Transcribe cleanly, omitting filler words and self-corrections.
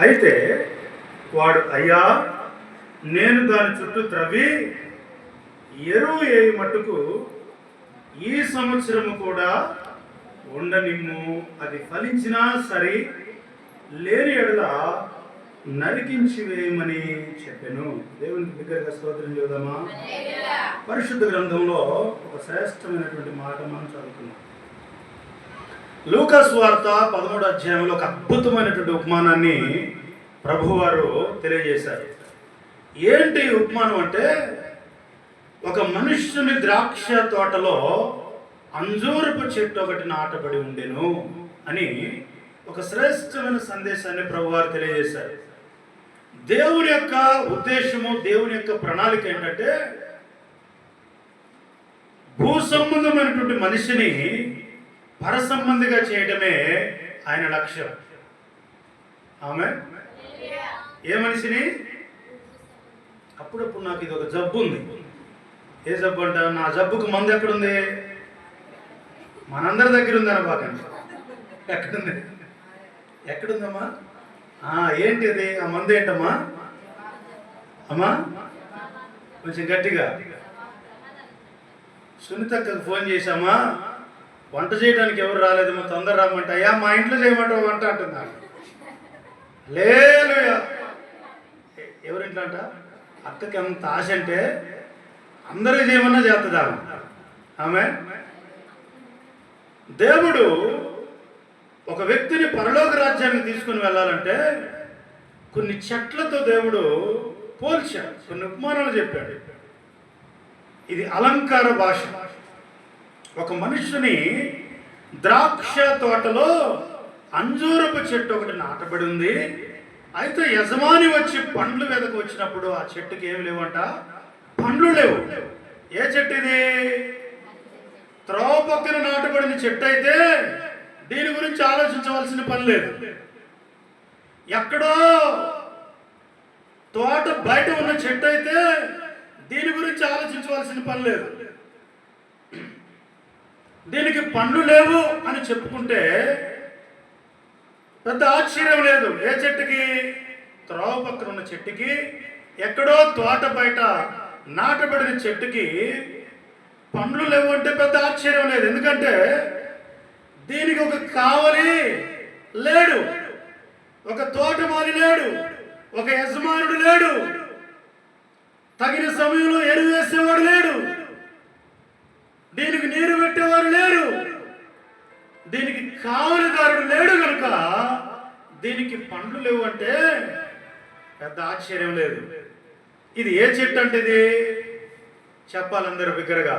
అయితే వాడు, అయ్యా, నేను దాని చుట్టూ త్రవ్వి ఎరువు వేయి మట్టుకు ఈ సంవత్సరము కూడా ఉండనిమ్ము, అది ఫలించినా సరి, లేని ఎడల నరికించి వేయమని చెప్పాను. దేవునికి దగ్గరగా స్తోత్రం చేద్దామా. పరిశుద్ధ గ్రంథంలో ఒక శ్రేష్టమైనటువంటి మాట మనం చదువుతున్నాం. లూకా సువార్త 13వ అధ్యాయంలో ఒక అద్భుతమైనటువంటి ఉపమానాన్ని ప్రభువారు తెలియజేశారు. ఏంటి ఉపమానం అంటే, ఒక మనుష్యుని ద్రాక్ష తోటలో అంజూరపు చెట్టు ఒకటి నాటబడి ఉండెను అని ఒక శ్రేష్టమైన సందేశాన్ని ప్రభువారు తెలియజేశారు. దేవుని యొక్క ఉద్దేశము, దేవుని యొక్క ప్రణాళిక ఏంటంటే, భూ సంబంధమైనటువంటి మనిషిని పరసంబంధిగా చేయడమే ఆయన లక్ష్యం. ఆమె ఏ మనిషిని? అప్పుడప్పుడు నాకు ఇది ఒక జబ్బు ఉంది. ఏ జబ్బు అంట? నా జబ్బుకు మందు ఎక్కడుంది? మనందరి దగ్గర ఉందని బాకండి. ఎక్కడుంది? ఎక్కడుందమ్మా? ఏంటి అది? ఆ మందు ఏంటమ్మా? అమ్మా కొంచెం గట్టిగా. సునీతక్కకు ఫోన్ చేశామా, వంట చేయడానికి ఎవరు రాలేదమ్మా, తొందర రమ్మంట. అయ్యా, మా ఇంట్లో చేయమంటావు వంట అంటున్నాడు. లేదు, ఎవరింట్లో అంట? అక్కకి ఎంత ఆశ అంటే అందరూ చేయమన్నా చేస్తుందా ఆమె. దేవుడు ఒక వ్యక్తిని పరలోక రాజ్యానికి తీసుకుని వెళ్ళాలంటే కొన్ని చెట్లతో దేవుడు పోల్చాడు, కొన్ని ఉపమానాలు చెప్పాడు. ఇది అలంకార భాష. ఒక మనుషుని ద్రాక్ష తోటలో అంజూరపు చెట్టు ఒకటి నాటబడి ఉంది. అయితే యజమాని వచ్చి పండ్లు వెదకు వచ్చినప్పుడు ఆ చెట్టుకి ఏమి లేవంట, పండ్లు లేవు. ఏ చెట్టు ఇది? త్రోవ పక్కన నాటబడిన చెట్టు అయితే దీని గురించి ఆలోచించవలసిన పని లేదు. ఎక్కడో తోట బయట ఉన్న చెట్టు అయితే దీని గురించి ఆలోచించవలసిన పని లేదు. దీనికి పండ్లు లేవు అని చెప్పుకుంటే పెద్ద ఆశ్చర్యం లేదు. ఏ చెట్టుకి? త్రోవ పక్కన ఉన్న చెట్టుకి. ఎక్కడో తోట బయట నాటబడిన చెట్టుకి పండ్లు లేవు అంటే పెద్ద ఆశ్చర్యం లేదు. ఎందుకంటే దీనికి ఒక కావలి లేడు, ఒక తోటమాలి లేడు, ఒక యజమానుడు లేడు, తగిన సమయంలో ఎరువు వేసేవాడు లేడు, దీనికి నీరు పెట్టేవారు లేరు, దీనికి కావలిదారుడు లేడు. కనుక దీనికి పండ్లు లేవు అంటే పెద్ద ఆశ్చర్యం లేదు. ఇది ఏ చెట్టు అంటే ఇది చెప్పాలందరూ బిగ్గరగా.